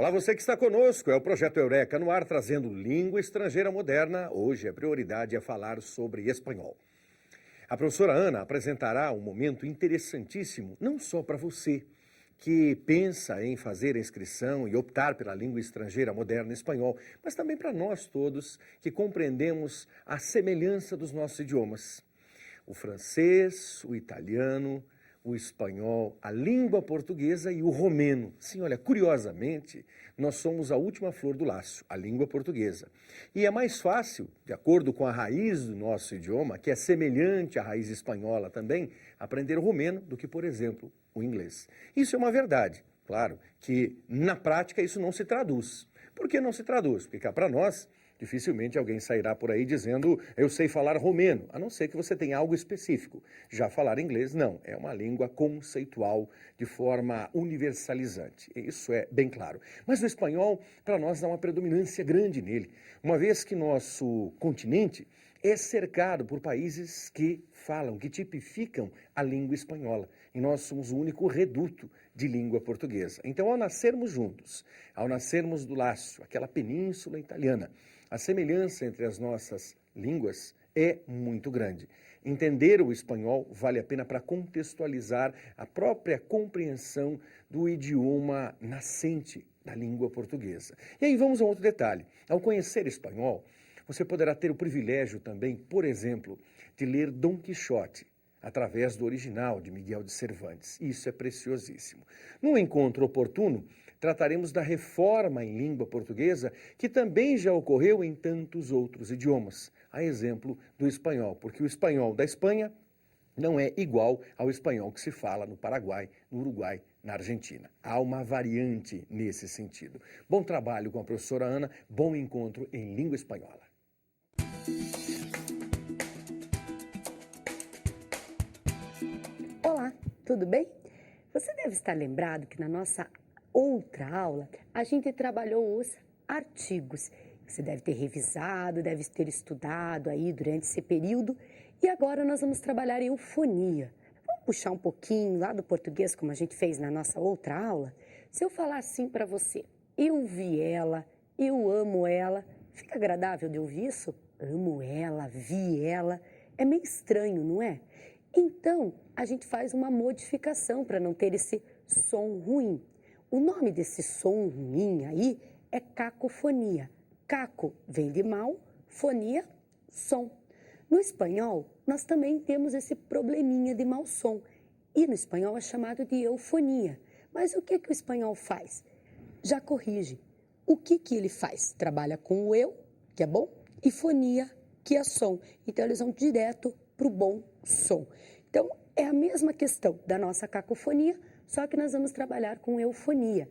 Olá, você que está conosco. É o Projeto Eureka no ar, trazendo língua estrangeira moderna. Hoje a prioridade é falar sobre espanhol. A professora Ana apresentará um momento interessantíssimo, não só para você que pensa em fazer a inscrição e optar pela língua estrangeira moderna espanhol, mas também para nós todos que compreendemos a semelhança dos nossos idiomas. O francês, o italiano, o espanhol, a língua portuguesa e o romeno. Sim, olha, curiosamente, nós somos a última flor do laço, a língua portuguesa. E é mais fácil, de acordo com a raiz do nosso idioma, que é semelhante à raiz espanhola também, aprender o romeno do que, por exemplo, o inglês. Isso é uma verdade. Claro que, na prática, isso não se traduz. Por que não se traduz? Porque cá para nós, dificilmente alguém sairá por aí dizendo eu sei falar romeno, a não ser que você tenha algo específico. Já falar inglês, não. É uma língua conceitual de forma universalizante. Isso é bem claro. Mas o espanhol, para nós, dá uma predominância grande nele, uma vez que nosso continente é cercado por países que falam, que tipificam a língua espanhola. E nós somos o único reduto de língua portuguesa. Então, ao nascermos juntos, ao nascermos do laço, aquela península italiana, a semelhança entre as nossas línguas é muito grande. Entender o espanhol vale a pena para contextualizar a própria compreensão do idioma nascente da língua portuguesa. E aí vamos a outro detalhe. Ao conhecer espanhol, você poderá ter o privilégio também, por exemplo, de ler Dom Quixote, através do original de Miguel de Cervantes. Isso é preciosíssimo. Num encontro oportuno, trataremos da reforma em língua portuguesa, que também já ocorreu em tantos outros idiomas, a exemplo do espanhol, porque o espanhol da Espanha não é igual ao espanhol que se fala no Paraguai, no Uruguai, na Argentina. Há uma variante nesse sentido. Bom trabalho com a professora Ana, bom encontro em língua espanhola. Olá, tudo bem? Você deve estar lembrado que na nossa outra aula a gente trabalhou os artigos. Você deve ter revisado, deve ter estudado aí durante esse período. E agora nós vamos trabalhar eufonia. Vamos puxar um pouquinho lá do português, como a gente fez na nossa outra aula? Se eu falar assim para você, eu vi ela, eu amo ela, fica agradável de ouvir isso? Amo ela, vi ela. É meio estranho, não é? Então, a gente faz uma modificação para não ter esse som ruim. O nome desse som ruim aí é cacofonia. Caco vem de mal, fonia, som. No espanhol, nós também temos esse probleminha de mau som. E no espanhol é chamado de eufonia. Mas o que o espanhol faz? Já corrige. O que ele faz? Trabalha com o eu, que é bom, e fonia, que é som. Então, eles vão direto para o bom som. Então, é a mesma questão da nossa cacofonia, só que nós vamos trabalhar com eufonia.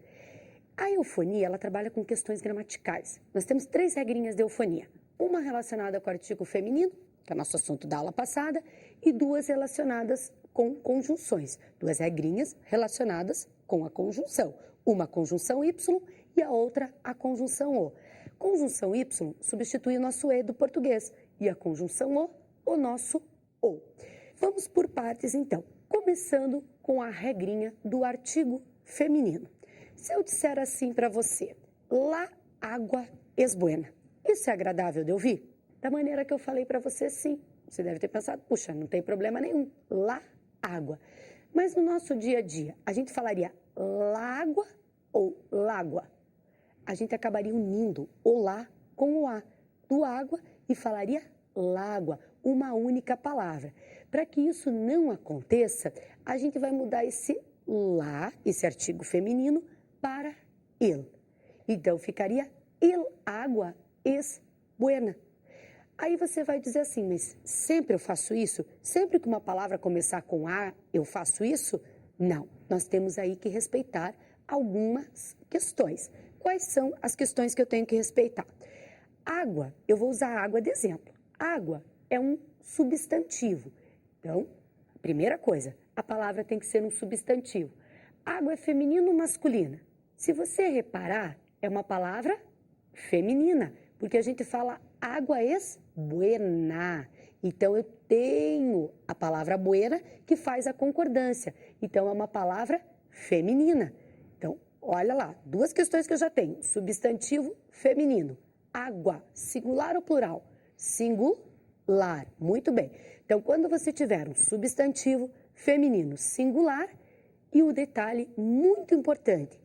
A eufonia, ela trabalha com questões gramaticais. Nós temos 3 regrinhas de eufonia. Uma relacionada com o artigo feminino, que é o nosso assunto da aula passada, e 2 relacionadas com conjunções. 2 regrinhas relacionadas com a conjunção. Uma conjunção Y e a outra a conjunção O. Conjunção Y substitui o nosso E do português e a conjunção o nosso O. Vamos por partes, então, começando com a regrinha do artigo feminino. Se eu disser assim para você, la agua es buena, isso é agradável de ouvir? Da maneira que eu falei para você, sim. Você deve ter pensado, puxa, não tem problema nenhum, la água. Mas no nosso dia a dia, a gente falaria lágua ou lágua? A gente acabaria unindo o lá com o a do água e falaria lágua, uma única palavra. Para que isso não aconteça, a gente vai mudar esse lá, esse artigo feminino, para el. Então, ficaria el agua es buena. Aí você vai dizer assim, mas sempre eu faço isso? Sempre que uma palavra começar com a, eu faço isso? Não, nós temos aí que respeitar algumas questões. Quais são as questões que eu tenho que respeitar? Água, eu vou usar água de exemplo. Água é um substantivo. Então, primeira coisa, a palavra tem que ser um substantivo. Água é feminino ou masculina? Se você reparar, é uma palavra feminina, porque a gente fala água es buena. Então, eu tenho a palavra buena que faz a concordância. Então, é uma palavra feminina. Então, olha lá, duas questões que eu já tenho. Substantivo feminino. Água, singular ou plural? Singular. Muito bem. Então, quando você tiver um substantivo feminino singular, e o detalhe muito importante,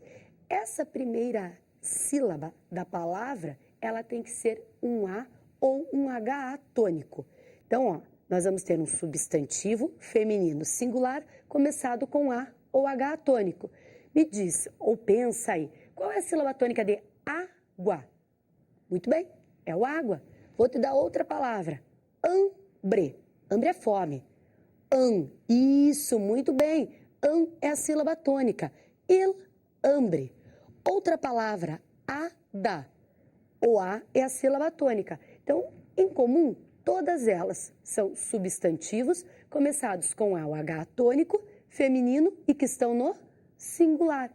essa primeira sílaba da palavra, ela tem que ser um A ou um HA tônico. Então, ó, nós vamos ter um substantivo feminino singular começado com A ou HA tônico. Me diz, ou pensa aí, qual é a sílaba tônica de água? Muito bem, é o água. Vou te dar outra palavra, hambre. Hambre é fome. Isso, muito bem. É a sílaba tônica. Hambre. Outra palavra, ada. O A é a sílaba tônica. Então, em comum, todas elas são substantivos começados com A ou H tônico, feminino e que estão no singular.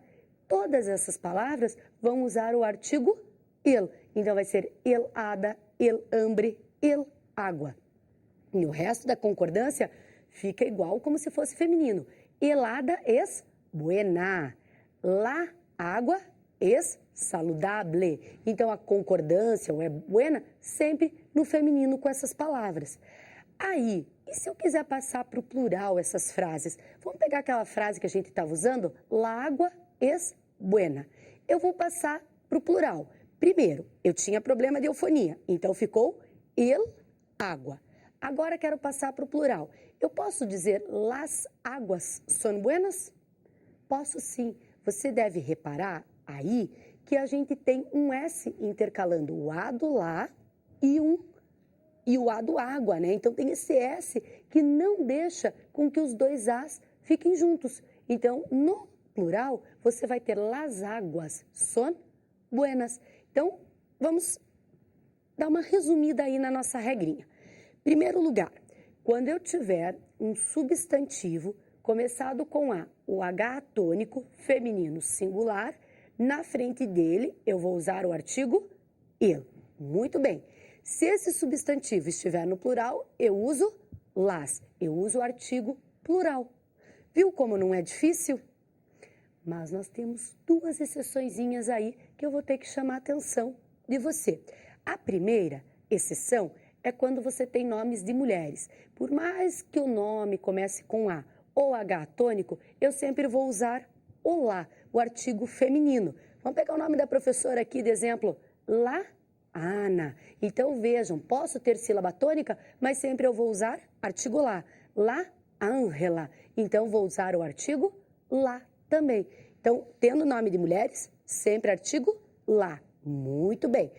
Todas essas palavras vão usar o artigo el. Então, vai ser el ada, el hambre, el água. E o resto da concordância fica igual como se fosse feminino. Helada es buena. La água es saludable. Então, a concordância, ou é buena, sempre no feminino com essas palavras. Aí, e se eu quiser passar para o plural essas frases? Vamos pegar aquela frase que a gente estava usando? La água es buena. Eu vou passar para o plural. Primeiro, eu tinha problema de eufonia, então ficou el água. Agora quero passar para o plural. Eu posso dizer las aguas son buenas? Posso sim. Você deve reparar aí que a gente tem um S intercalando o A do lá e o A do água, né? Então tem esse S que não deixa com que os dois As fiquem juntos. Então, no plural, você vai ter las aguas son buenas. Então, vamos dar uma resumida aí na nossa regrinha. Primeiro lugar, quando eu tiver um substantivo começado com A, o H tônico, feminino singular, na frente dele eu vou usar o artigo el. Muito bem. Se esse substantivo estiver no plural, eu uso las. Eu uso o artigo plural. Viu como não é difícil? Mas nós temos duas exceçõezinhas aí que eu vou ter que chamar a atenção de você. A primeira exceção é quando você tem nomes de mulheres. Por mais que o nome comece com A ou H tônico, eu sempre vou usar o lá, o artigo feminino. Vamos pegar o nome da professora aqui de exemplo, La Ana. Então vejam, posso ter sílaba tônica, mas sempre eu vou usar artigo lá. La Ângela. Então vou usar o artigo lá também. Então, tendo nome de mulheres, sempre artigo lá. Muito bem.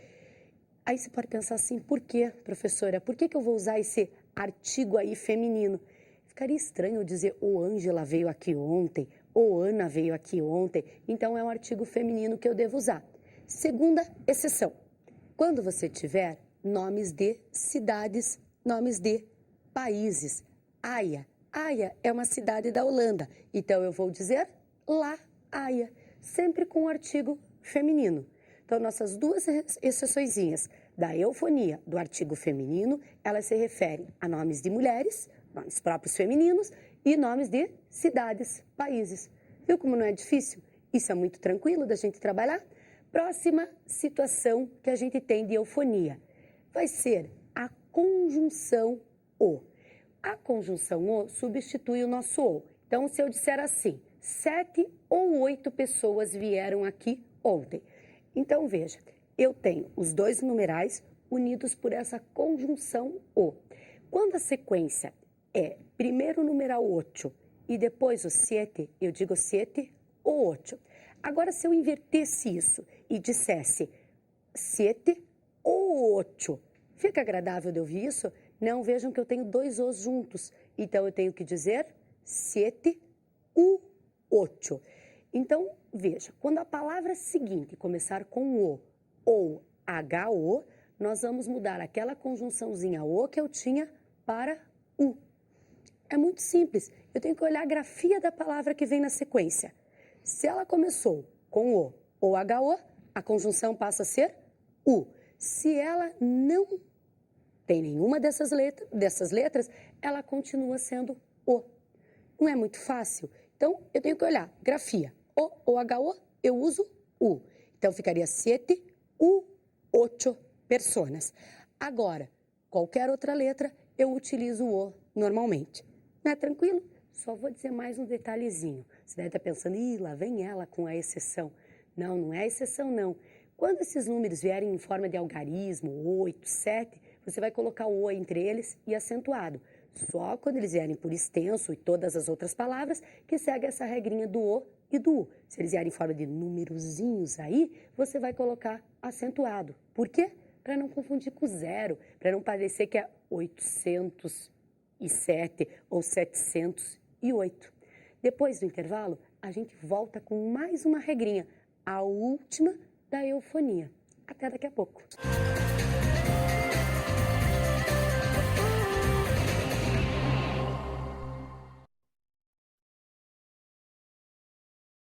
Aí você pode pensar assim, por quê, professora? Por que eu vou usar esse artigo aí feminino? Ficaria estranho eu dizer, o Ângela veio aqui ontem, ou Ana veio aqui ontem. Então, é um artigo feminino que eu devo usar. Segunda exceção, quando você tiver nomes de cidades, nomes de países. Haia. Haia é uma cidade da Holanda. Então, eu vou dizer La Haia, sempre com o artigo feminino. Então, nossas duas exceçõezinhas da eufonia do artigo feminino, elas se referem a nomes de mulheres, nomes próprios femininos e nomes de cidades, países. Viu como não é difícil? Isso é muito tranquilo da gente trabalhar? Próxima situação que a gente tem de eufonia vai ser a conjunção O. A conjunção O substitui o nosso O. Então, se eu disser assim, 7 ou 8 pessoas vieram aqui ontem. Então, veja, eu tenho os dois numerais unidos por essa conjunção O. Quando a sequência é primeiro o numeral 8 e depois o 7, eu digo 7 ou 8. Agora, se eu invertesse isso e dissesse 7 ou 8, fica agradável de ouvir isso? Não, vejam que eu tenho dois Os juntos. Então, eu tenho que dizer 7 ou 8. Então, veja, quando a palavra seguinte começar com O ou HO, nós vamos mudar aquela conjunçãozinha O que eu tinha para U. É muito simples. Eu tenho que olhar a grafia da palavra que vem na sequência. Se ela começou com O ou HO, a conjunção passa a ser U. Se ela não tem nenhuma dessas letras, ela continua sendo O. Não é muito fácil? Então, eu tenho que olhar grafia. O ou HO, eu uso U. Então, ficaria 7 u 8 personas. Agora, qualquer outra letra, eu utilizo o normalmente. Não é tranquilo? Só vou dizer mais um detalhezinho. Você deve estar pensando, lá vem ela com a exceção. Não, não é exceção, não. Quando esses números vierem em forma de algarismo, 8, 7, você vai colocar o O entre eles e acentuado. Só quando eles vierem por extenso e todas as outras palavras, que segue essa regrinha do O e do U. Se eles vierem em forma de númerozinhos aí, você vai colocar acentuado. Por quê? Para não confundir com zero, para não parecer que é 807 ou 708. Depois do intervalo, a gente volta com mais uma regrinha, a última da eufonia. Até daqui a pouco.